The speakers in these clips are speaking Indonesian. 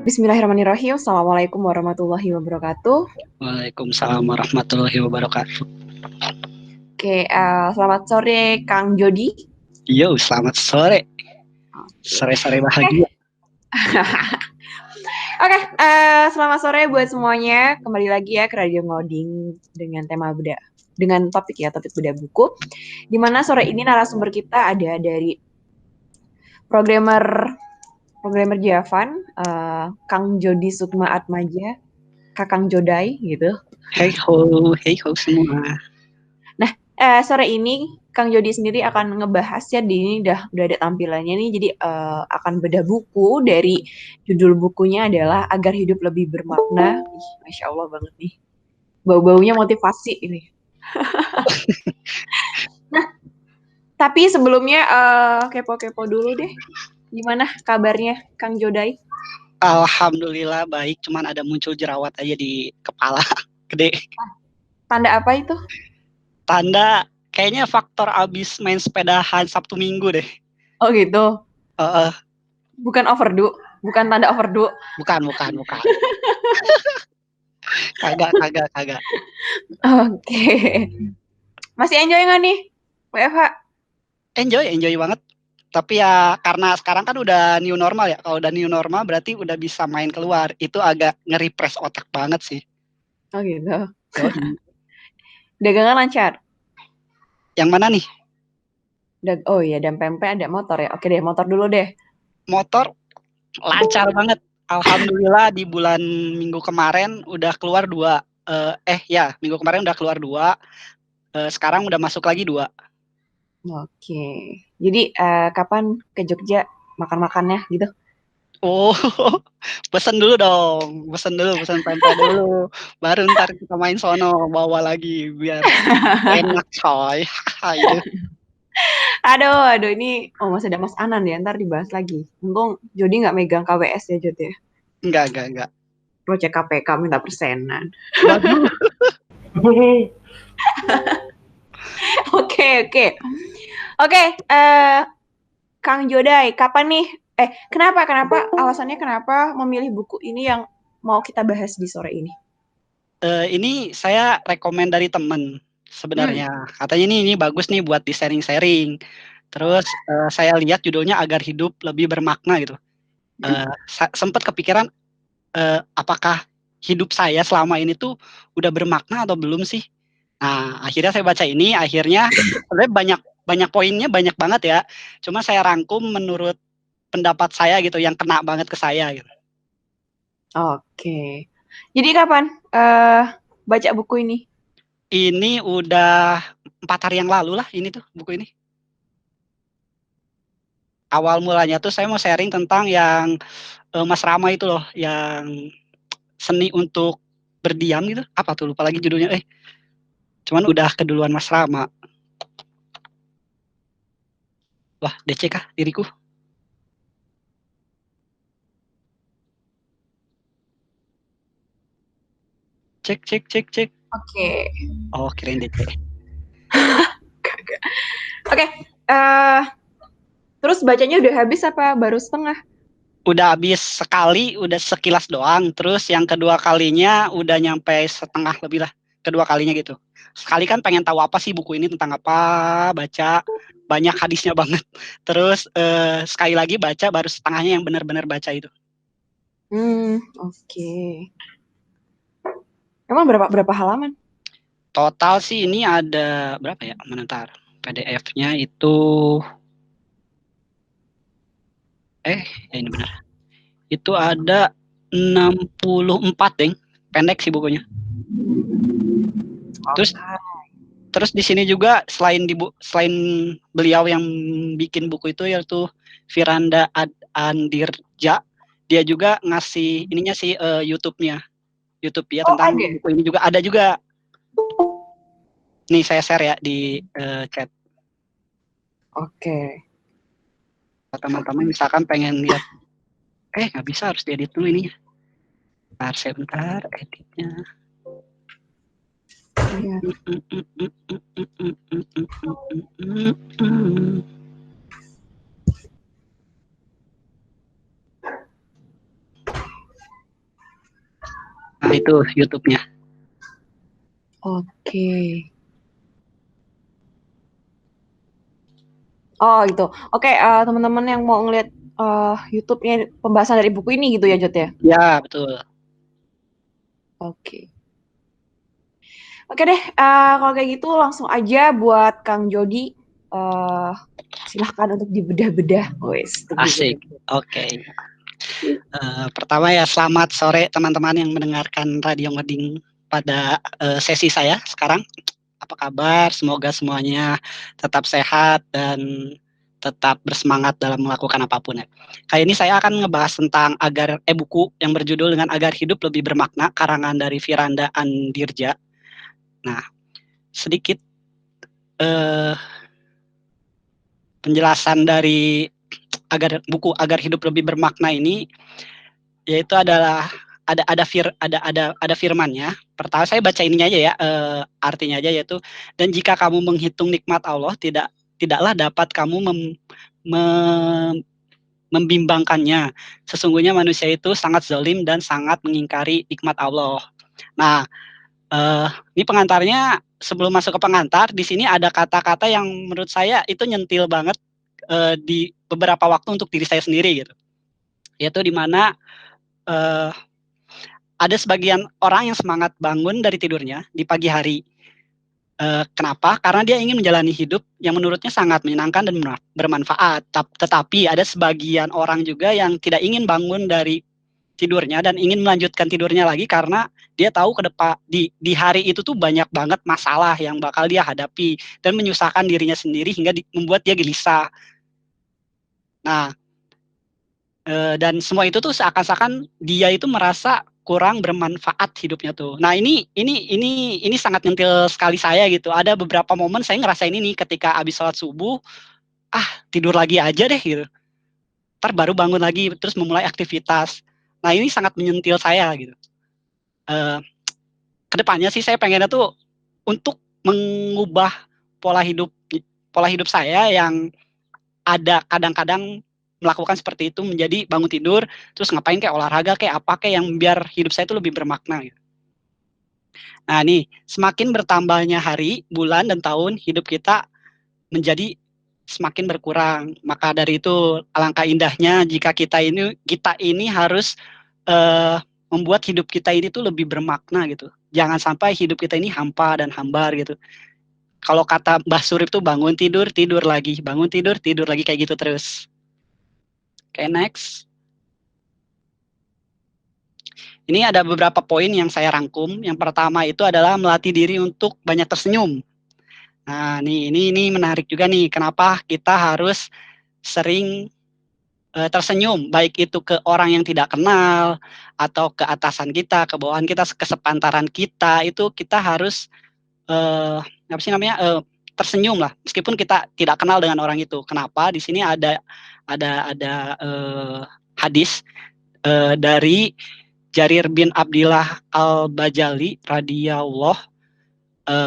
Bismillahirrahmanirrahim. Assalamualaikum warahmatullahi wabarakatuh. Waalaikumsalam warahmatullahi wabarakatuh. Oke, selamat sore Kang Jody. Yo, selamat sore. Oke, Sore-sore oke, bahagia. oke. Selamat sore buat semuanya. Kembali lagi ya ke Radio Ngoding dengan tema dengan topik beda buku. Dimana sore ini narasumber kita ada dari programmer Javan, Kang Jody Sukma Atmaja, Kakang Jodai gitu. Hey ho semua. Nah, sore ini Kang Jody sendiri akan ngebahas ya di ini udah ada tampilannya nih. Jadi akan bedah buku dari judul bukunya adalah Agar Hidup Lebih Bermakna. Ih, Masya Allah banget nih. Bau-baunya motivasi ini. Nah, tapi sebelumnya kepo-kepo dulu deh. Gimana kabarnya Kang Jodai? Alhamdulillah baik, cuman ada muncul jerawat aja di kepala. Gede. Tanda apa itu? Tanda kayaknya faktor abis main sepedahan Sabtu Minggu deh. Oh gitu. Uh, Bukan overdo. Bukan tanda overdo. bukan. Kagak. Oke. Masih enjoy nggak nih WFH? Enjoy banget. Tapi ya karena sekarang kan udah new normal ya. Kalau udah new normal berarti udah bisa main keluar. Itu agak nge-refresh otak banget sih. Oh gitu. Yoi. Dagangan lancar. Yang mana nih? Oh iya, dan pempek ada motor ya. Oke deh, motor dulu deh. Motor lancar banget. Alhamdulillah di bulan minggu kemarin udah keluar dua. Minggu kemarin udah keluar dua. Sekarang udah masuk lagi dua. Oke. Jadi kapan ke Jogja makan-makannya gitu? Oh, pesen dulu dong. Pesen pempek dulu. Baru ntar kita main sono, bawa lagi biar enak coy. Itu. Aduh, ini masih ada Mas Anan ya, ntar dibahas lagi. Untung Jody nggak megang KWS ya, Jody ya. Enggak. Project KPK minta persenan. Waduh. Oke. Oke, Kang Jodai, kapan nih? Kenapa alasannya kenapa memilih buku ini yang mau kita bahas di sore ini? Ini saya rekomen dari temen sebenarnya. Katanya ini bagus nih buat di sharing-sharing. Terus saya lihat judulnya Agar Hidup Lebih Bermakna gitu. Sempat kepikiran apakah hidup saya selama ini tuh udah bermakna atau belum sih? Nah, akhirnya saya baca ini, akhirnya sebenarnya banyak poinnya banyak banget ya. Cuma saya rangkum menurut pendapat saya gitu yang kena banget ke saya gitu. Oke. Jadi kapan baca buku ini? Ini udah 4 hari yang lalu lah ini tuh buku ini. Awal mulanya tuh saya mau sharing tentang yang Mas Rama itu loh, yang seni untuk berdiam gitu. Apa tuh lupa lagi judulnya. Cuman udah keduluan Mas Rama. Wah, DC kah diriku? Cek. Oke. Oh, kirain DC. Oke. Terus bacanya udah habis apa baru setengah? Udah habis sekali, udah sekilas doang. Terus yang kedua kalinya udah nyampe setengah lebih lah. Kedua kalinya gitu. Sekali kan pengen tahu apa sih buku ini tentang apa, baca banyak hadisnya banget. Terus sekali lagi baca baru setengahnya yang benar-benar baca itu. Oke. Emang berapa halaman? Total sih ini ada berapa ya? Menentar. PDF-nya itu ini benar. Itu ada 64, Deng. Pendek sih bukunya. Terus di sini juga selain beliau yang bikin buku itu yaitu Firanda Andirja, dia juga ngasih ininya sih YouTube-nya. YouTube ya tentang ada. buku ini juga ada juga. Nih saya share ya di chat. Oke. Teman-teman misalkan pengen lihat nggak bisa, harus diedit dulu ininya. Sebentar editnya. Iya. itu YouTube-nya. Oke. Oh itu. Oke, teman-teman yang mau ngeliat YouTube-nya pembahasan dari buku ini gitu ya, Jod ya? Ya, betul. Oke. Oke deh, kalau kayak gitu langsung aja buat Kang Jody. eh Silahkan untuk dibedah-bedah, wes, untuk Asik. dibedah-bedah. Oke. Pertama ya, selamat sore teman-teman yang mendengarkan Radio Ngoding pada sesi saya sekarang. Apa kabar? Semoga semuanya tetap sehat dan tetap bersemangat dalam melakukan apapun ya. Kali ini saya akan ngebahas tentang buku yang berjudul dengan Agar Hidup Lebih Bermakna, karangan dari Firanda Andirja. Nah, sedikit eh, penjelasan dari buku Agar Hidup Lebih Bermakna ini, yaitu adalah ada firmannya. Pertama saya baca ininya aja ya, artinya aja, yaitu dan jika kamu menghitung nikmat Allah, tidaklah dapat kamu membimbangkannya. Sesungguhnya manusia itu sangat zalim dan sangat mengingkari nikmat Allah. Nah, ini pengantarnya. Sebelum masuk ke pengantar, di sini ada kata-kata yang menurut saya itu nyentil banget di beberapa waktu untuk diri saya sendiri gitu. Yaitu di mana ada sebagian orang yang semangat bangun dari tidurnya di pagi hari. Kenapa? Karena dia ingin menjalani hidup yang menurutnya sangat menyenangkan dan bermanfaat. Tetapi ada sebagian orang juga yang tidak ingin bangun dari tidurnya dan ingin melanjutkan tidurnya lagi karena dia tahu ke depan di hari itu tuh banyak banget masalah yang bakal dia hadapi dan menyusahkan dirinya sendiri hingga membuat dia gelisah. Nah, dan semua itu tuh seakan-akan dia itu merasa kurang bermanfaat hidupnya tuh. Nah, ini sangat nyentil sekali saya gitu. Ada beberapa momen saya ngerasain ini ketika habis sholat subuh, tidur lagi aja deh gitu. Ntar baru bangun lagi terus memulai aktivitas. Nah, ini sangat menyentil saya gitu. Kedepannya sih saya pengennya tuh untuk mengubah pola hidup saya yang ada kadang-kadang melakukan seperti itu menjadi bangun tidur terus ngapain kayak olahraga kayak apa kayak yang biar hidup saya itu lebih bermakna gitu. Nah, nih semakin bertambahnya hari, bulan dan tahun hidup kita menjadi semakin berkurang. Maka dari itu alangkah indahnya jika kita ini harus membuat hidup kita ini tuh lebih bermakna gitu. Jangan sampai hidup kita ini hampa dan hambar gitu. Kalau kata Mbah Surip tuh bangun tidur, tidur lagi, bangun tidur, tidur lagi kayak gitu terus. Oke, next. Ini ada beberapa poin yang saya rangkum. Yang pertama itu adalah melatih diri untuk banyak tersenyum. Nah, ini menarik juga nih. Kenapa kita harus sering tersenyum, baik itu ke orang yang tidak kenal atau ke atasan kita, ke bawahan kita, ke sepantaran kita, itu kita harus apa sih namanya, tersenyum lah, meskipun kita tidak kenal dengan orang itu. Kenapa? Di sini ada hadis dari Jarir bin Abdillah Al-Bajali radhiyallahu,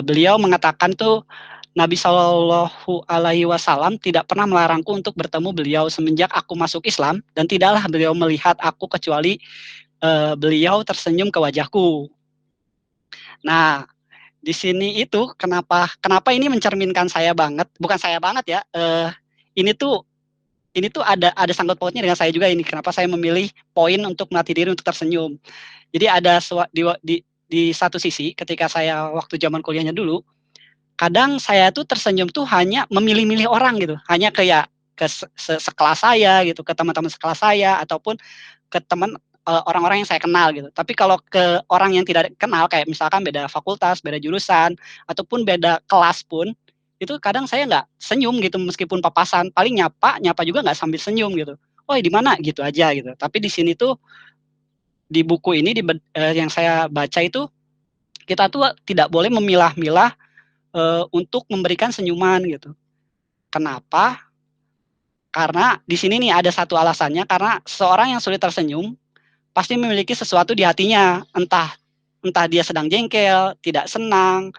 beliau mengatakan tuh Nabi Shallallahu Alaihi Wasallam tidak pernah melarangku untuk bertemu beliau semenjak aku masuk Islam dan tidaklah beliau melihat aku kecuali beliau tersenyum ke wajahku. Nah, di sini itu kenapa ini mencerminkan saya banget, bukan saya banget ya. Ini tuh ini tuh ada sangkut pautnya dengan saya juga ini. Kenapa saya memilih poin untuk melatih diri untuk tersenyum. Jadi ada di satu sisi ketika saya waktu zaman kuliahnya dulu, kadang saya tuh tersenyum tuh hanya memilih-milih orang gitu, hanya kayak ke sekelas saya gitu, ke teman-teman sekelas saya ataupun ke teman orang-orang yang saya kenal gitu. Tapi kalau ke orang yang tidak kenal kayak misalkan beda fakultas, beda jurusan ataupun beda kelas pun itu kadang saya nggak senyum gitu meskipun papasan, paling nyapa juga nggak sambil senyum gitu. Oh, di mana gitu aja gitu. Tapi di sini tuh di buku ini yang saya baca itu kita tuh tidak boleh memilah-milah untuk memberikan senyuman gitu. Kenapa? Karena di sini nih ada satu alasannya, karena seorang yang sulit tersenyum pasti memiliki sesuatu di hatinya, entah dia sedang jengkel, tidak senang,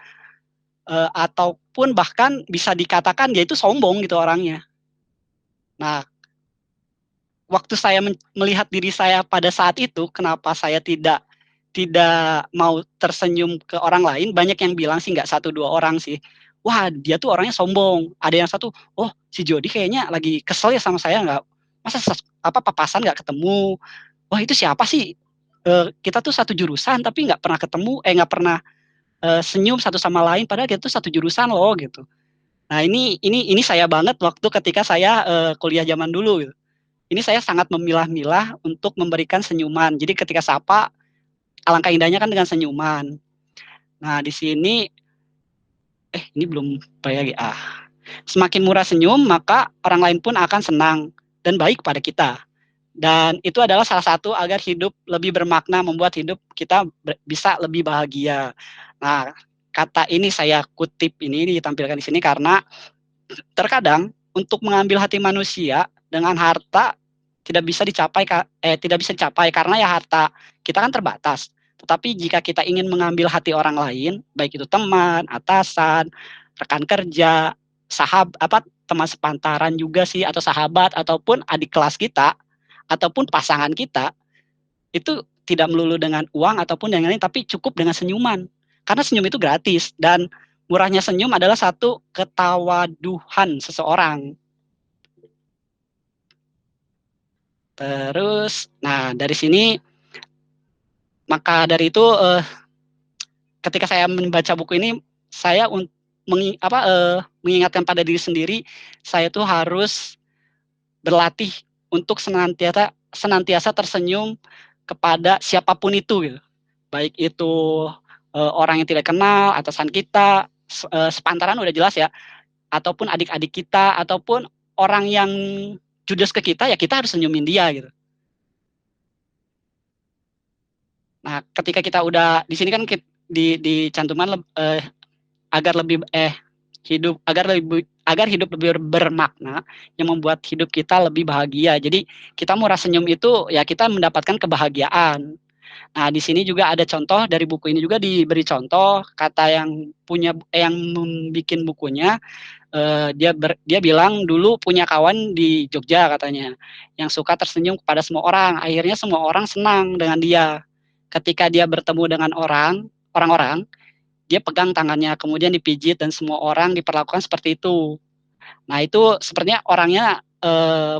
ataupun bahkan bisa dikatakan dia itu sombong gitu orangnya. Nah, waktu saya melihat diri saya pada saat itu, kenapa saya tidak tidak mau tersenyum ke orang lain, banyak yang bilang sih, nggak 1, 2 orang sih, "Wah, dia tuh orangnya sombong." Ada yang satu, "Oh, si Jody kayaknya lagi kesel ya sama saya, nggak masa papasan nggak ketemu. Wah, itu siapa sih? Kita tuh satu jurusan tapi nggak pernah ketemu, nggak pernah, senyum satu sama lain padahal kita tuh satu jurusan loh," gitu. Nah, ini saya banget waktu ketika saya, kuliah zaman dulu gitu. Ini saya sangat memilah-milah untuk memberikan senyuman. Jadi ketika sapa, alangkah indahnya kan dengan senyuman. Nah, di sini ini belum lagi, semakin murah senyum, maka orang lain pun akan senang dan baik pada kita. Dan itu adalah salah satu agar hidup lebih bermakna, membuat hidup kita bisa lebih bahagia. Nah, kata ini saya kutip ini ditampilkan di sini karena terkadang untuk mengambil hati manusia dengan harta tidak bisa dicapai karena ya harta kita kan terbatas. Tetapi jika kita ingin mengambil hati orang lain, baik itu teman, atasan, rekan kerja, teman sepantaran juga sih atau sahabat ataupun adik kelas kita ataupun pasangan kita, itu tidak melulu dengan uang ataupun yang lain tapi cukup dengan senyuman. Karena senyum itu gratis dan murahnya senyum adalah satu ketawaduhan seseorang. Terus, nah dari sini maka dari itu, ketika saya membaca buku ini saya mengingatkan pada diri sendiri, saya tuh harus berlatih untuk senantiasa senantiasa tersenyum kepada siapapun itu gitu. Baik itu, orang yang tidak kenal, atasan kita, sepantaran udah jelas ya, ataupun adik-adik kita, ataupun orang yang judes ke kita, ya kita harus senyumin dia gitu. Nah, ketika kita udah di sini kan dicantumkan agar hidup lebih bermakna yang membuat hidup kita lebih bahagia. Jadi kita murah senyum itu ya kita mendapatkan kebahagiaan. Nah, di sini juga ada contoh dari buku ini juga diberi contoh kata yang membuat bukunya, dia bilang dulu punya kawan di Jogja katanya, yang suka tersenyum kepada semua orang, akhirnya semua orang senang dengan dia. Ketika dia bertemu dengan orang-orang, dia pegang tangannya, kemudian dipijit dan semua orang diperlakukan seperti itu. Nah, itu sepertinya orangnya,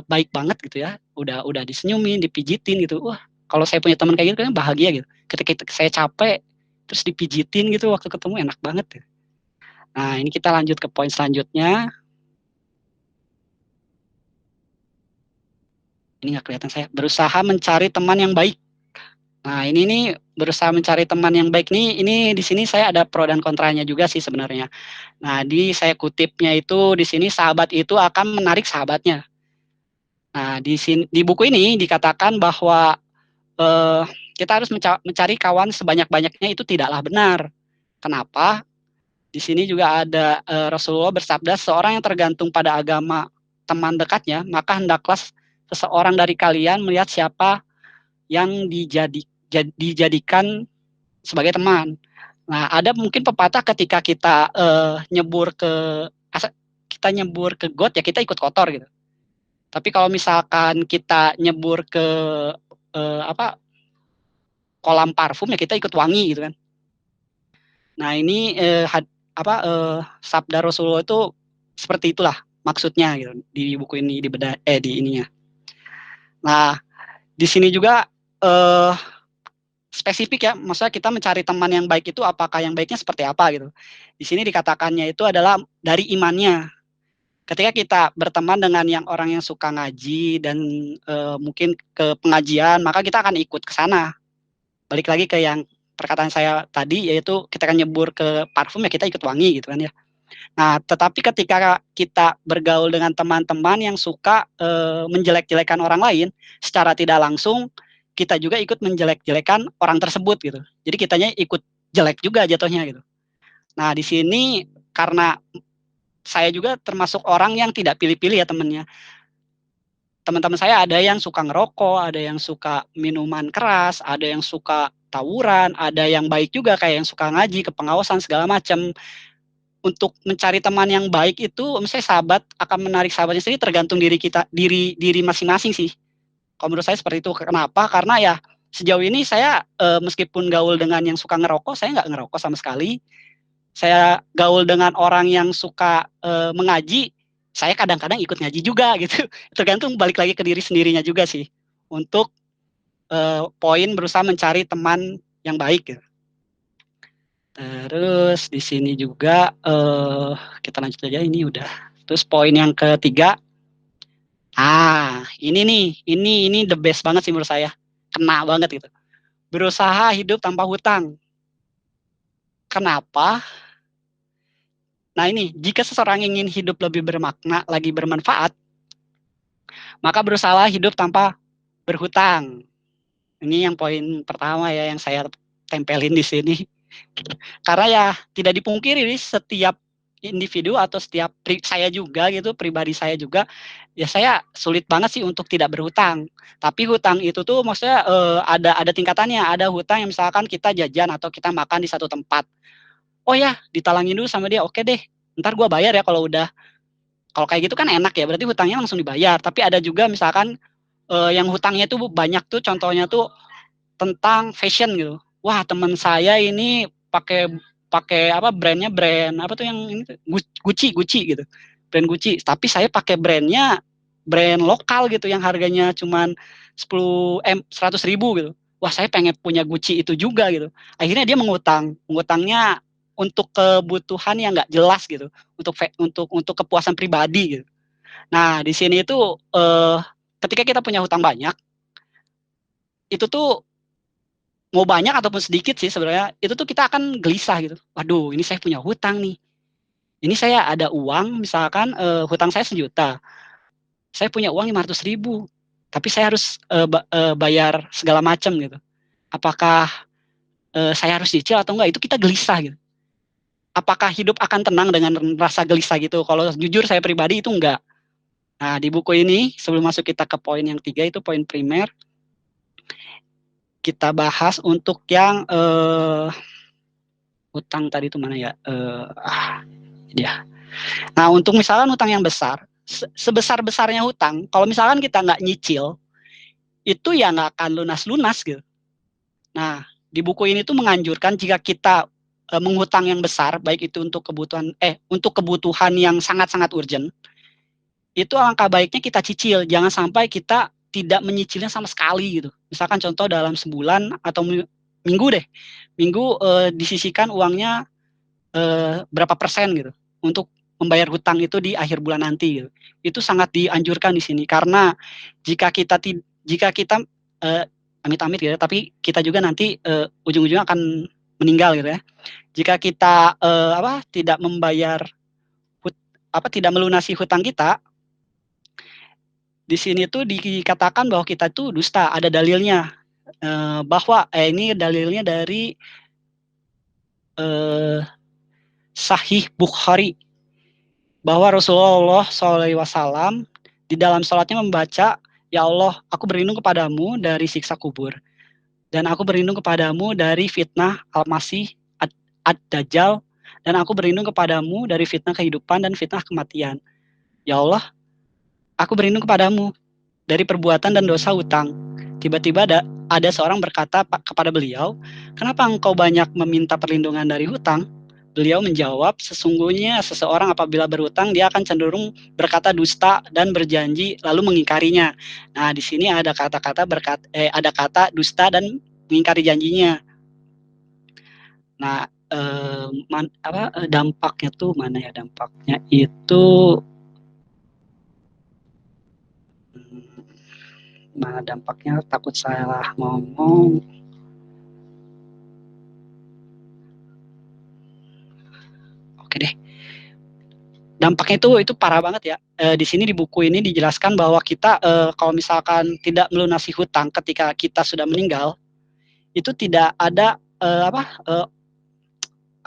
baik banget gitu ya, udah disenyumin, dipijitin gitu. Wah, kalau saya punya teman kayak gitu kan bahagia gitu. Ketika saya capek, terus dipijitin gitu waktu ketemu enak banget ya. Nah, ini kita lanjut ke poin selanjutnya. Ini nggak kelihatan saya, berusaha mencari teman yang baik. Nah, ini nih berusaha mencari teman yang baik nih, ini di sini saya ada pro dan kontranya juga sih sebenarnya. Nah, saya kutipnya itu di sini sahabat itu akan menarik sahabatnya. Nah, di buku ini dikatakan bahwa, eee, kita harus mencari kawan sebanyak-banyaknya itu tidaklah benar. Kenapa? Di sini juga ada, Rasulullah bersabda, "Seorang yang tergantung pada agama teman dekatnya, maka hendaklah seseorang dari kalian melihat siapa yang dijadikan sebagai teman." Nah, ada mungkin pepatah ketika kita, kita nyebur ke got, ya kita ikut kotor gitu. Tapi kalau misalkan kita nyebur ke, apa, kolam parfum, ya kita ikut wangi gitu kan. Nah, ini, sabda Rasulullah itu seperti itulah maksudnya gitu di buku ini, di ininya. Nah, di sini juga, eee, spesifik ya, maksudnya kita mencari teman yang baik itu apakah yang baiknya seperti apa gitu. Di sini dikatakannya itu adalah dari imannya. Ketika kita berteman dengan orang yang suka ngaji dan, mungkin ke pengajian, maka kita akan ikut ke sana. Balik lagi ke yang perkataan saya tadi, yaitu kita akan nyebur ke parfum, ya kita ikut wangi gitu kan ya. Nah, tetapi ketika kita bergaul dengan teman-teman yang suka, menjelek-jelekan orang lain, secara tidak langsung kita juga ikut menjelek-jelekan orang tersebut gitu. Jadi kitanya ikut jelek juga jatuhnya gitu. Nah, di sini karena saya juga termasuk orang yang tidak pilih-pilih ya temennya. Teman-teman saya ada yang suka ngerokok, ada yang suka minuman keras, ada yang suka tawuran, ada yang baik juga kayak yang suka ngaji, kepengawasan segala macam. Untuk mencari teman yang baik itu misalnya sahabat akan menarik sahabatnya sendiri tergantung diri kita, diri masing-masing sih. Kalau menurut saya seperti itu. Kenapa? Karena ya sejauh ini saya meskipun gaul dengan yang suka ngerokok, saya nggak ngerokok sama sekali. Saya gaul dengan orang yang suka mengaji, saya kadang-kadang ikut ngaji juga gitu. Tergantung balik lagi ke diri sendirinya juga sih. Untuk poin berusaha mencari teman yang baik gitu. Terus di sini juga kita lanjut aja, ini udah. Terus poin yang ketiga, ini nih, ini the best banget sih menurut saya. Kena banget gitu. Berusaha hidup tanpa hutang. Kenapa? Nah ini, jika seseorang ingin hidup lebih bermakna, lagi bermanfaat, maka berusaha hidup tanpa berhutang. Ini yang poin pertama ya yang saya tempelin di sini. Karena ya tidak dipungkiri setiap individu atau setiap saya juga gitu, pribadi saya juga, ya saya sulit banget sih untuk tidak berhutang. Tapi hutang itu tuh maksudnya ada tingkatannya. Ada hutang yang misalkan kita jajan atau kita makan di satu tempat. Oh ya, ditalangin dulu sama dia. Oke deh, ntar gue bayar ya kalau udah. Kalau kayak gitu kan enak ya, berarti hutangnya langsung dibayar. Tapi ada juga misalkan yang hutangnya tuh banyak tuh, contohnya tuh tentang fashion gitu. Wah, teman saya ini pakai pakai apa brandnya, brand apa tuh yang ini tuh, Gucci gitu. Brand Gucci, tapi saya pakai brand lokal gitu yang harganya cuman 100 ribu gitu. Wah, saya pengen punya Gucci itu juga gitu. Akhirnya dia mengutangnya untuk kebutuhan yang nggak jelas gitu, untuk kepuasan pribadi gitu. Nah, di sini itu ketika kita punya hutang banyak, itu tuh mau banyak ataupun sedikit sih sebenarnya, itu tuh kita akan gelisah gitu. Waduh, ini saya punya hutang nih. Ini saya ada uang, misalkan hutang saya 1 juta. Saya punya uang 500 ribu. Tapi saya harus bayar segala macam gitu. Apakah saya harus cicil atau enggak? Itu kita gelisah gitu. Apakah hidup akan tenang dengan rasa gelisah gitu? Kalau jujur saya pribadi itu enggak. Nah, di buku ini, sebelum masuk kita ke poin yang 3, itu poin primer, kita bahas untuk yang hutang tadi itu mana ya? Ya. Nah, untuk misalkan hutang yang besar, sebesar-besarnya hutang, kalau misalkan kita nggak nyicil, itu ya nggak akan lunas-lunas gitu. Nah, di buku ini tuh menganjurkan jika kita menghutang yang besar, baik itu untuk kebutuhan yang sangat-sangat urgent, itu alangkah baiknya kita cicil, jangan sampai kita tidak menyicilnya sama sekali gitu. Misalkan contoh dalam sebulan atau minggu deh, disisihkan uangnya berapa persen gitu untuk membayar hutang itu di akhir bulan nanti gitu. Itu sangat dianjurkan di sini karena jika kita amit-amit gitu ya, tapi kita juga nanti ujung-ujungnya akan meninggal gitu ya. Jika kita tidak melunasi hutang kita, di sini tuh dikatakan bahwa kita tuh dusta. Ada dalilnya bahwa ini dalilnya dari Sahih Bukhari, bahwa Rasulullah SAW di dalam sholatnya membaca, ya Allah, aku berlindung kepadamu dari siksa kubur, dan aku berlindung kepadamu dari fitnah Al-Masih Ad-Dajjal, dan aku berlindung kepadamu dari fitnah kehidupan dan fitnah kematian. Ya Allah, aku berlindung kepadamu dari perbuatan dan dosa hutang. Tiba-tiba ada seorang berkata kepada beliau, kenapa engkau banyak meminta perlindungan dari hutang? Beliau menjawab, sesungguhnya seseorang apabila berhutang, dia akan cenderung berkata dusta dan berjanji lalu mengingkarinya. Nah, di sini ada kata dusta dan mengingkari janjinya. Nah, dampaknya tuh mana ya, dampaknya itu mana dampaknya, takut salah ngomong. Oke deh. Dampaknya itu parah banget ya. Di sini di buku ini dijelaskan bahwa kita kalau misalkan tidak melunasi hutang ketika kita sudah meninggal, itu tidak ada apa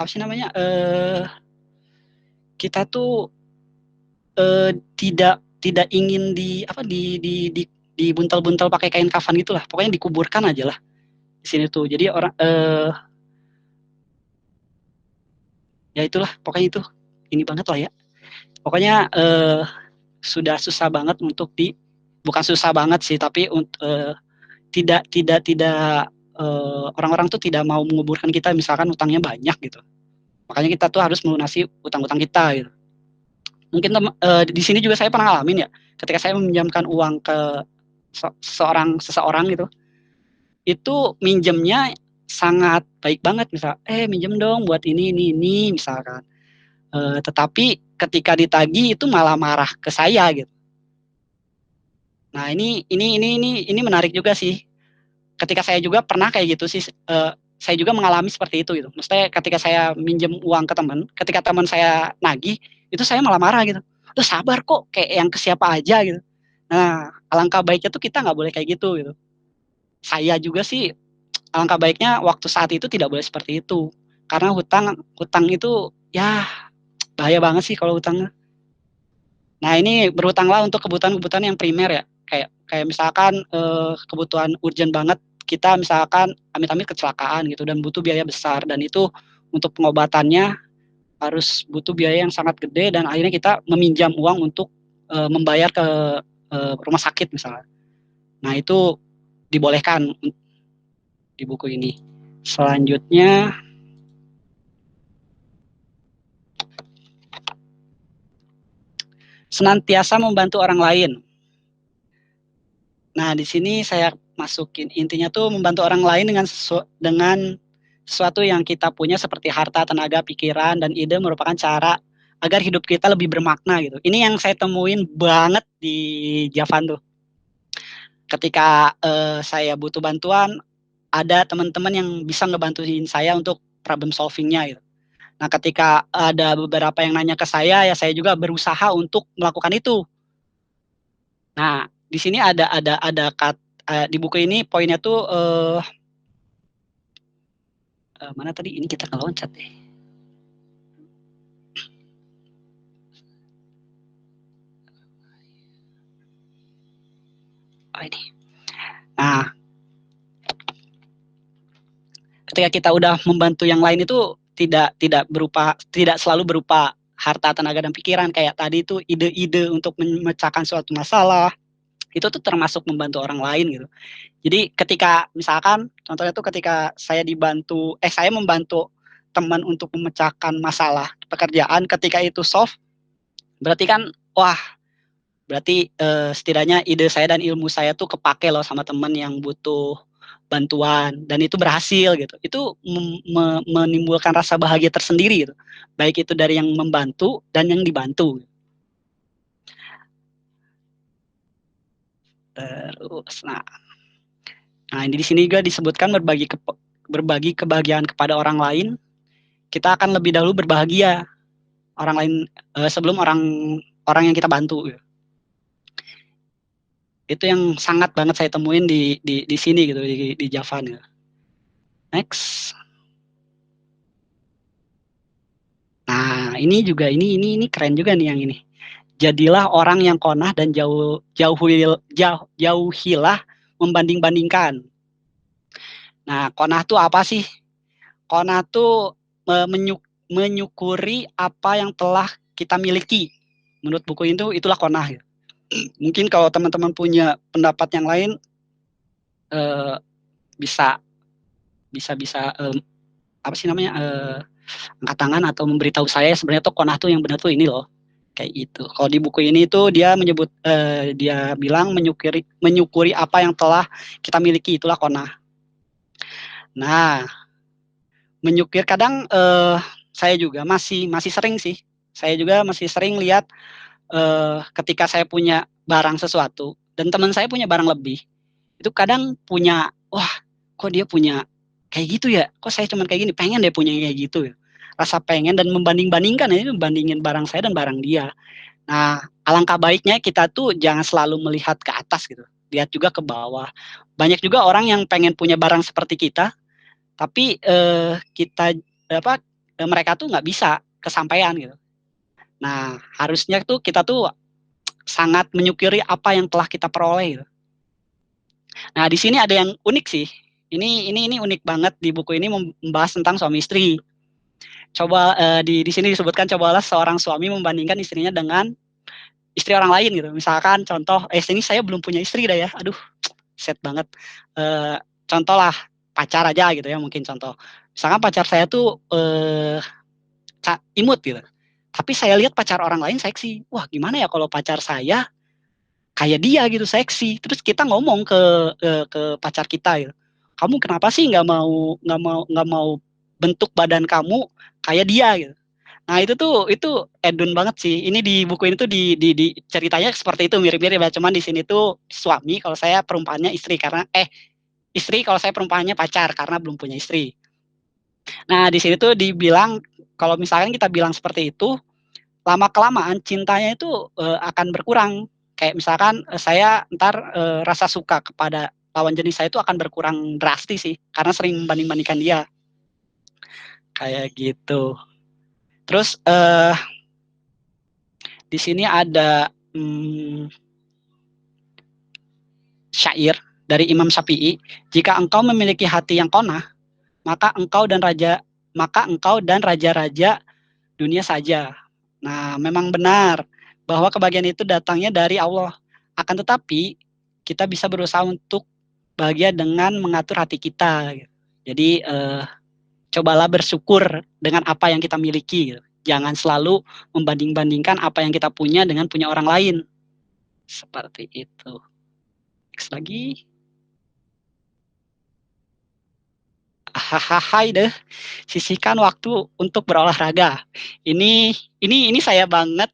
sih namanya? Kita tuh tidak ingin dibuntel-buntel pakai kain kafan gitulah. Pokoknya dikuburkan aja lah di sini tuh. Jadi orang ya itulah, pokoknya itu ini banget lah ya. Pokoknya sudah susah banget untuk bukan susah banget sih, tapi orang-orang tuh tidak mau menguburkan kita misalkan utangnya banyak gitu. Makanya kita tuh harus melunasi utang-utang kita gitu. Mungkin di sini juga saya pernah ngalamin ya, ketika saya meminjamkan uang ke seseorang gitu, itu minjemnya sangat baik banget, misal, minjem dong buat ini misalkan. Tetapi ketika ditagih itu malah marah ke saya gitu. Nah ini menarik juga sih. Ketika saya juga pernah kayak gitu sih, saya juga mengalami seperti itu gitu. Maksudnya ketika saya minjem uang ke teman, ketika teman saya nagih, itu saya malah marah gitu. Tuh sabar kok, kayak yang ke siapa aja gitu. Nah, alangkah baiknya tuh kita nggak boleh kayak gitu gitu. Saya juga sih, alangkah baiknya waktu saat itu tidak boleh seperti itu. Karena hutang itu ya bahaya banget sih kalau hutang. Nah ini berhutanglah untuk kebutuhan-kebutuhan yang primer ya. Kayak misalkan kebutuhan urgent banget, kita misalkan amit-amit kecelakaan gitu dan butuh biaya besar, dan itu untuk pengobatannya harus butuh biaya yang sangat gede, dan akhirnya kita meminjam uang untuk membayar ke rumah sakit misalnya. Nah itu dibolehkan di buku ini. Selanjutnya, senantiasa membantu orang lain. Nah, di sini saya masukin intinya tuh membantu orang lain dengan sesuatu yang kita punya seperti harta, tenaga, pikiran, dan ide merupakan cara agar hidup kita lebih bermakna gitu. Ini yang saya temuin banget di Javan tuh. Ketika saya butuh bantuan, ada teman-teman yang bisa ngebantuin saya untuk problem solvingnya gitu. Nah, ketika ada beberapa yang nanya ke saya, ya saya juga berusaha untuk melakukan itu. Nah, di sini di buku ini poinnya tuh mana tadi? Ini kita ngeloncat deh. Oh, ini. Nah, ketika kita udah membantu yang lain itu tidak selalu berupa harta, tenaga, dan pikiran. Kayak tadi itu ide-ide untuk memecahkan suatu masalah, itu tuh termasuk membantu orang lain gitu. Jadi ketika misalkan contohnya tuh ketika saya membantu teman untuk memecahkan masalah pekerjaan, ketika itu solve, berarti kan wah, berarti setidaknya ide saya dan ilmu saya tuh kepake loh sama teman yang butuh bantuan, dan itu berhasil gitu. Itu menimbulkan rasa bahagia tersendiri gitu. Baik itu dari yang membantu dan yang dibantu. Terus, nah ini di sini juga disebutkan berbagi kebahagiaan kepada orang lain. Kita akan lebih dahulu berbahagia orang lain sebelum orang yang kita bantu. Gitu. Itu yang sangat banget saya temuin di sini gitu, di Javan. Gitu. Next. Nah, ini juga ini keren juga nih yang ini. Jadilah orang yang qanah dan jauhilah membanding-bandingkan. Nah, qanah tuh apa sih? Qanah tuh menyukuri apa yang telah kita miliki. Menurut buku itu itulah qanah. Gitu. Mungkin kalau teman-teman punya pendapat yang lain bisa apa sih namanya angkat tangan atau memberitahu saya sebenarnya tuh qanah tuh yang benar tuh ini loh, kayak gitu. Kalau di buku ini tuh dia dia bilang menyukuri apa yang telah kita miliki, itulah qanah. Nah, menyukir kadang saya juga masih sering sih, saya juga masih sering lihat ketika saya punya barang sesuatu dan teman saya punya barang lebih, itu kadang punya, wah kok dia punya kayak gitu ya, kok saya cuman kayak gini, pengen deh punya kayak gitu ya. Rasa pengen dan membanding-bandingkan, ini membandingin barang saya dan barang dia. Nah, alangkah baiknya kita tuh jangan selalu melihat ke atas gitu, lihat juga ke bawah. Banyak juga orang yang pengen punya barang seperti kita, tapi mereka tuh nggak bisa kesampaian gitu. Nah, harusnya tuh kita tuh sangat menyukuri apa yang telah kita peroleh gitu. Nah, di sini ada yang unik sih. Ini unik banget, di buku ini membahas tentang suami istri. Coba di sini disebutkan, cobalah seorang suami membandingkan istrinya dengan istri orang lain gitu. Misalkan contoh, ini saya belum punya istri dah ya. Aduh, sad banget. Contoh lah pacar aja gitu ya, mungkin contoh. Misalkan pacar saya tuh imut gitu. Tapi saya lihat pacar orang lain seksi. Wah, gimana ya kalau pacar saya kayak dia gitu seksi. Terus kita ngomong ke pacar kita gitu. Kamu kenapa sih nggak mau bentuk badan kamu kayak dia gitu. Nah, itu edun banget sih. Ini di buku ini tuh di ceritanya seperti itu, mirip-mirip ya. Cuman di sini tuh suami, kalau saya perumpamannya istri, karena istri, kalau saya perumpamannya pacar karena belum punya istri. Nah, di sini tuh dibilang kalau misalkan kita bilang seperti itu, lama kelamaan cintanya itu akan berkurang. Kayak misalkan saya ntar rasa suka kepada lawan jenis saya itu akan berkurang drastis sih, karena sering membanding-bandingkan dia. Kayak gitu. Terus di sini ada syair dari Imam Syafi'i, jika engkau memiliki hati yang qanah, maka engkau dan raja-raja dunia saja. Nah, memang benar bahwa kebahagiaan itu datangnya dari Allah. Akan tetapi kita bisa berusaha untuk bahagia dengan mengatur hati kita. Jadi cobalah bersyukur dengan apa yang kita miliki. Jangan selalu membanding-bandingkan apa yang kita punya dengan punya orang lain. Seperti itu. Next lagi. Hai deh, sisihkan waktu untuk berolahraga. Ini saya banget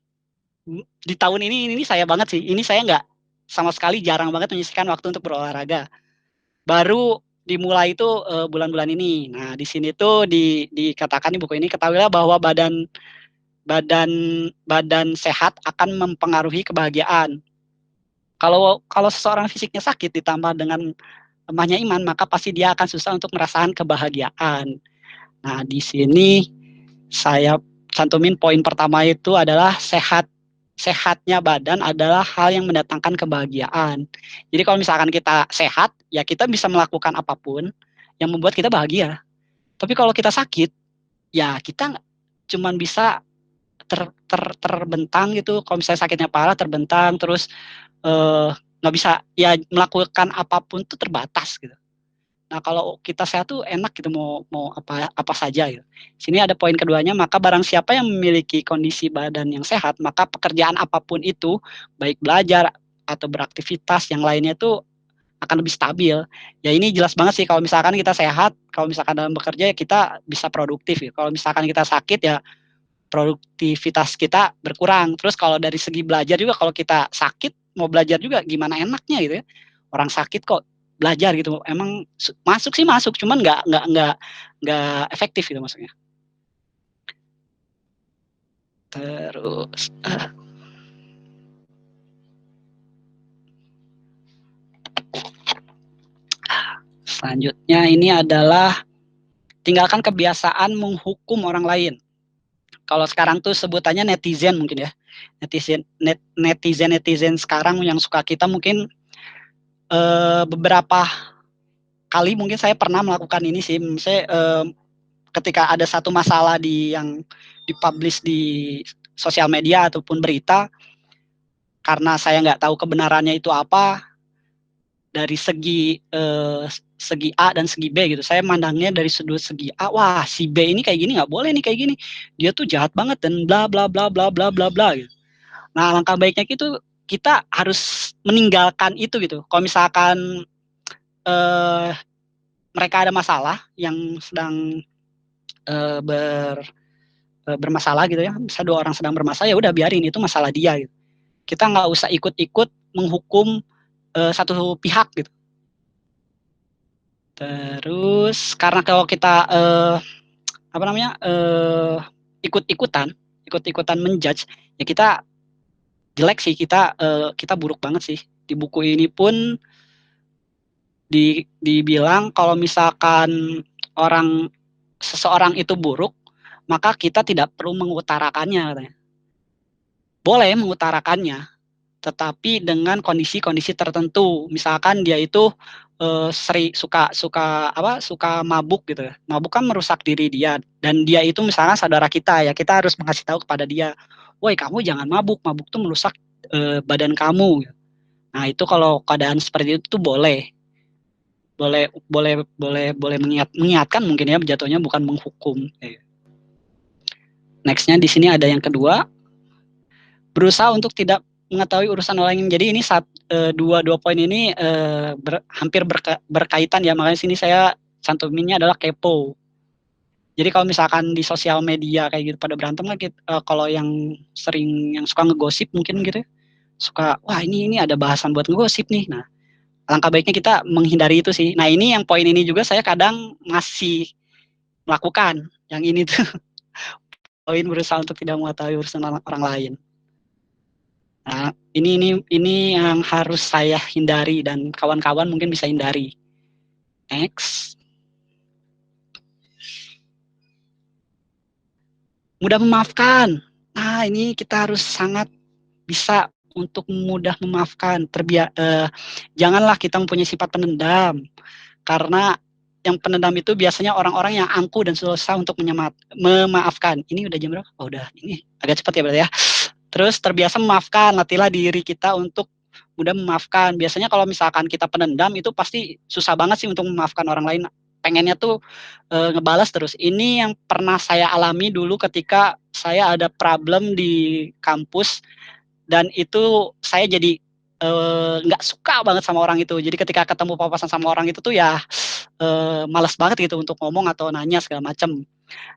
di tahun ini saya banget sih. Ini saya nggak sama sekali jarang banget menyisihkan waktu untuk berolahraga. Baru dimulai itu bulan-bulan ini. Nah, di sini tuh dikatakan di buku ini, ketahuilah bahwa badan badan badan sehat akan mempengaruhi kebahagiaan. Kalau seseorang fisiknya sakit ditambah dengan lemahnya iman, maka pasti dia akan susah untuk merasakan kebahagiaan. Nah, di sini saya cantumin poin pertama itu adalah sehatnya badan adalah hal yang mendatangkan kebahagiaan. Jadi kalau misalkan kita sehat, ya kita bisa melakukan apapun yang membuat kita bahagia. Tapi kalau kita sakit, ya kita cuman bisa terbentang gitu. Kalau misalnya sakitnya parah, terbentang, terus nggak bisa ya melakukan apapun tuh terbatas gitu. Nah, kalau kita sehat tuh enak gitu, mau apa saja gitu. Sini ada poin keduanya, maka barang siapa yang memiliki kondisi badan yang sehat, maka pekerjaan apapun itu, baik belajar atau beraktivitas yang lainnya itu akan lebih stabil. Ya ini jelas banget sih, kalau misalkan kita sehat, kalau misalkan dalam bekerja ya kita bisa produktif ya. Kalau misalkan kita sakit ya produktivitas kita berkurang. Terus kalau dari segi belajar juga, kalau kita sakit mau belajar juga gimana enaknya gitu ya. Orang sakit kok belajar gitu. Emang masuk sih masuk, cuman nggak efektif gitu maksudnya. Terus selanjutnya ini adalah tinggalkan kebiasaan menghukum orang lain. Kalau sekarang tuh sebutannya netizen mungkin ya. Netizen sekarang yang suka kita mungkin beberapa kali mungkin saya pernah melakukan ini sih. Misalnya ketika ada satu masalah yang dipublish di sosial media ataupun berita, karena saya nggak tahu kebenarannya itu apa, dari segi A dan segi B gitu, saya mandangnya dari sudut segi A, wah si B ini kayak gini, nggak boleh nih kayak gini, dia tuh jahat banget dan bla bla bla bla bla bla bla gitu. Nah, langkah baiknya itu kita harus meninggalkan itu gitu. Kalau misalkan mereka ada masalah yang sedang bermasalah gitu ya, bisa dua orang sedang bermasalah, ya udah biarin, itu masalah dia gitu. Kita nggak usah ikut-ikut menghukum satu pihak gitu. Terus karena kalau kita ikut-ikutan menjudge, ya kita jelek sih, kita buruk banget sih. Di buku ini pun dibilang kalau misalkan seseorang itu buruk, maka kita tidak perlu mengutarakannya katanya. Boleh mengutarakannya, tetapi dengan kondisi-kondisi tertentu. Misalkan dia itu suka mabuk gitu. Mabuk kan merusak diri dia, dan dia itu misalnya saudara kita, ya kita harus mengasih tahu kepada dia, woi kamu jangan mabuk, mabuk tuh merusak badan kamu. Nah, itu kalau keadaan seperti itu tuh boleh. boleh mengingatkan mungkin ya, jatuhnya bukan menghukum. Nextnya di sini ada yang kedua, berusaha untuk tidak mengetahui urusan orang lain. Jadi ini dua poin ini hampir berkaitan ya, makanya sini saya cantuminnya adalah kepo. Jadi kalau misalkan di sosial media kayak gitu pada berantem lah, kalau yang suka ngegosip mungkin gitu, suka wah ini ada bahasan buat ngegosip nih. Nah, langkah baiknya kita menghindari itu sih. Nah, ini yang poin ini juga saya kadang masih melakukan yang ini tuh. Poin berusaha untuk tidak mengetahui urusan orang lain. Nah, ini yang harus saya hindari dan kawan-kawan mungkin bisa hindari. Next. Mudah memaafkan. Nah, ini kita harus sangat bisa untuk mudah memaafkan. Janganlah kita mempunyai sifat pendendam. Karena yang pendendam itu biasanya orang-orang yang angkuh dan susah untuk memaafkan. Ini udah jam berapa? Oh, udah. Ini agak cepat ya berarti ya. Terus terbiasa memaafkan, latihlah diri kita untuk mudah memaafkan. Biasanya kalau misalkan kita pendendam itu pasti susah banget sih untuk memaafkan orang lain. Pengennya tuh ngebalas terus. Ini yang pernah saya alami dulu ketika saya ada problem di kampus, dan itu saya jadi nggak suka banget sama orang itu. Jadi ketika ketemu papasan sama orang itu tuh ya malas banget gitu untuk ngomong atau nanya segala macam.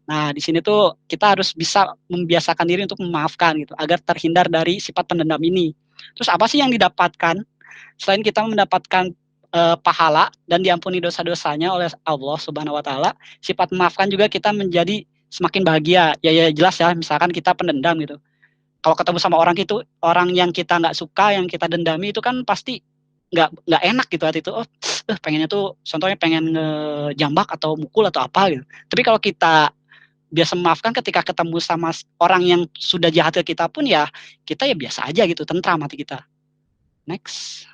Nah, di sini tuh kita harus bisa membiasakan diri untuk memaafkan gitu, agar terhindar dari sifat pendendam ini. Terus apa sih yang didapatkan? Selain kita mendapatkan pahala dan diampuni dosa-dosanya oleh Allah Subhanahu wa taala, sifat memaafkan juga kita menjadi semakin bahagia. Ya jelas ya, misalkan kita pendendam gitu. Kalau ketemu sama orang itu, orang yang kita nggak suka, yang kita dendami itu kan pasti nggak enak gitu hati itu. Oh, pengennya tuh contohnya pengen ngejambak atau mukul atau apa gitu. Tapi kalau kita biasa memaafkan ketika ketemu sama orang yang sudah jahat ke kita pun ya kita ya biasa aja gitu, tentram hati kita. Next.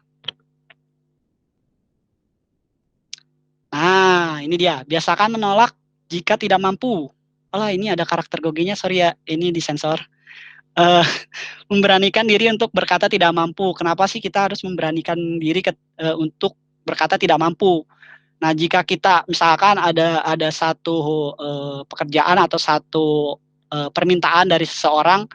Nah, ini dia. Biasakan menolak jika tidak mampu. Oh, ini ada karakter gogenya, sorry ya, ini disensor. Memberanikan diri untuk berkata tidak mampu. Kenapa sih kita harus memberanikan diri untuk berkata tidak mampu? Nah, jika kita misalkan ada satu pekerjaan atau satu permintaan dari seseorang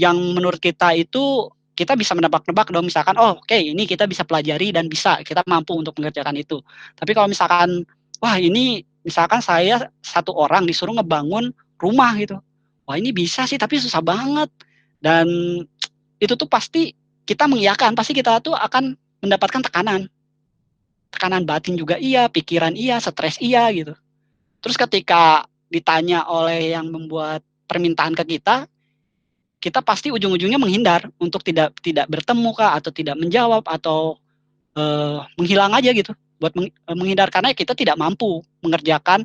yang menurut kita itu kita bisa menebak-nebak dong, misalkan oh oke, ini kita bisa pelajari dan kita mampu untuk mengerjakan itu. Tapi kalau misalkan wah ini misalkan saya satu orang disuruh ngebangun rumah gitu, wah ini bisa sih tapi susah banget, dan itu tuh pasti kita mengiyakan, pasti kita tuh akan mendapatkan tekanan batin juga iya, pikiran iya, stres iya gitu. Terus ketika ditanya oleh yang membuat permintaan ke kita, kita pasti ujung-ujungnya menghindar untuk tidak bertemu kah, atau tidak menjawab, atau menghilang aja gitu buat menghindar, karena kita tidak mampu mengerjakan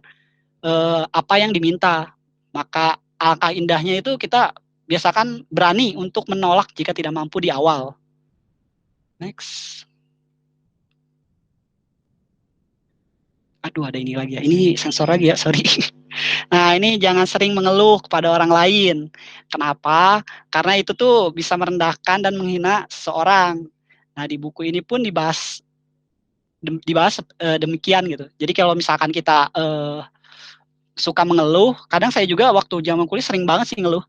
apa yang diminta. Maka alangkah indahnya itu kita biasakan berani untuk menolak jika tidak mampu di awal. Next. Aduh, ada ini lagi ya. Ini sensor lagi ya, sorry. Nah, ini jangan sering mengeluh kepada orang lain. Kenapa? Karena itu tuh bisa merendahkan dan menghina seseorang. Nah, di buku ini pun dibahas demikian gitu. Jadi kalau misalkan kita suka mengeluh, kadang saya juga waktu zaman kuliah sering banget sih ngeluh.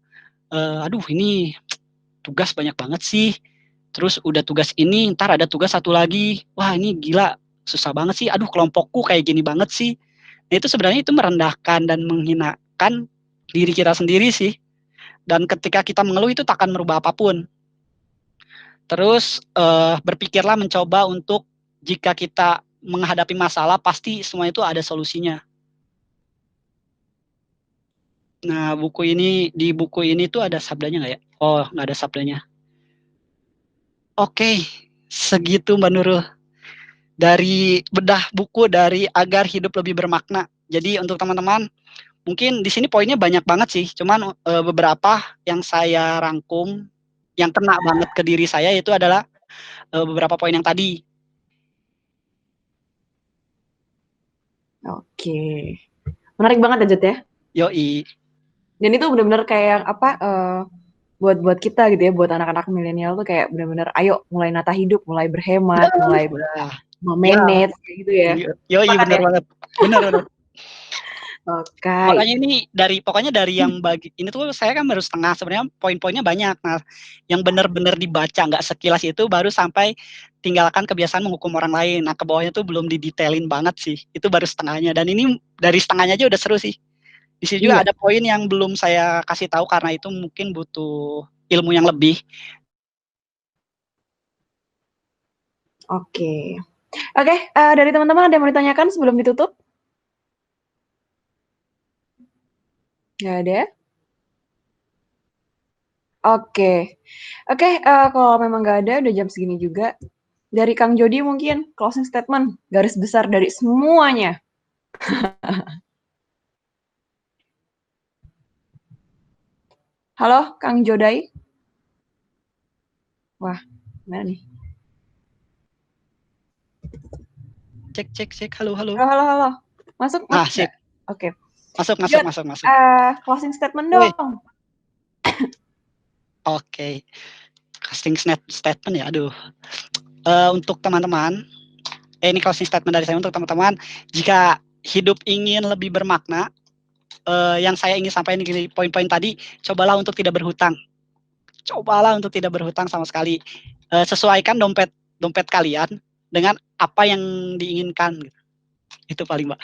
Aduh, ini tugas banyak banget sih. Terus udah tugas ini, ntar ada tugas satu lagi. Wah, ini gila, susah banget sih. Aduh, kelompokku kayak gini banget sih. Nah, itu sebenarnya itu merendahkan dan menghinakan diri kita sendiri sih. Dan ketika kita mengeluh itu tak akan merubah apapun. Terus berpikirlah mencoba untuk jika kita menghadapi masalah pasti semua itu ada solusinya. Nah, di buku ini tuh ada sabdanya nggak ya? Oh, nggak ada sabdanya. Oke, segitu Mbak Nurul. Dari bedah buku dari Agar Hidup Lebih Bermakna. Jadi untuk teman-teman, mungkin di sini poinnya banyak banget sih. Cuman beberapa yang saya rangkum, yang kena banget ke diri saya itu adalah beberapa poin yang tadi. Oke. Menarik banget ya, Jet ya. Yoi. Dan itu benar-benar kayak apa buat kita gitu ya, buat anak-anak milenial tuh kayak benar-benar ayo mulai nata hidup, mulai berhemat, mulai Ya, memanage kayak gitu ya. yoi Sepakat bener ya? banget. Bener bener. Oke. Makanya ini pokoknya dari yang bagi ini tuh saya kan baru setengah, sebenarnya poin-poinnya banyak. Nah, yang bener-bener dibaca nggak sekilas itu baru sampai tinggalkan kebiasaan menghukum orang lain. Nah, ke bawahnya tuh belum didetailin banget sih. Itu baru setengahnya dan ini dari setengahnya aja udah seru sih. Di sini juga Iya. ada poin yang belum saya kasih tahu karena itu mungkin butuh ilmu yang lebih. Oke. Oke, dari teman-teman ada yang mau ditanyakan sebelum ditutup? Nggak ada? Oke. Oke, kalau memang nggak ada, udah jam segini juga. Dari Kang Jody mungkin closing statement, garis besar dari semuanya. Halo, Kang Jodai? Wah, gimana nih? Cek cek cek, halo halo. Halo, halo, halo. Masuk Ah, nggak? sip. Oke. Masuk masuk Jod, masuk masuk. closing statement Woi, dong. oke. Casting statement ya, aduh. Untuk teman-teman, ini closing statement dari saya untuk teman-teman. Jika hidup ingin lebih bermakna, yang saya ingin sampaikan di poin-poin tadi, cobalah untuk tidak berhutang. Cobalah untuk tidak berhutang sama sekali. Sesuaikan dompet dompet kalian dengan apa yang diinginkan. Itu paling mbak.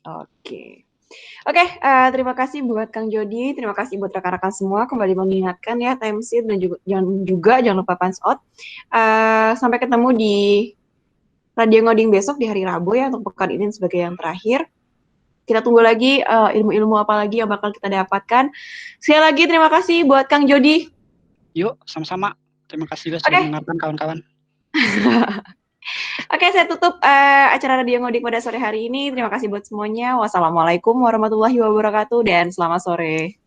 Oke. Oke, terima kasih buat Kang Jody, terima kasih buat rekan-rekan semua. Kembali mengingatkan ya, time sheet dan jangan lupa punch out. Sampai ketemu di Radio Ngoding besok di hari Rabu ya, untuk pekan ini sebagai yang terakhir. Kita tunggu lagi ilmu-ilmu apa lagi yang bakal kita dapatkan. Sekali lagi terima kasih buat Kang Jody. Yuk, sama-sama. Terima kasih juga sudah Oke. mendengarkan kawan-kawan. Oke, saya tutup acara Radio Ngodik pada sore hari ini. Terima kasih buat semuanya. Wassalamualaikum warahmatullahi wabarakatuh dan selamat sore.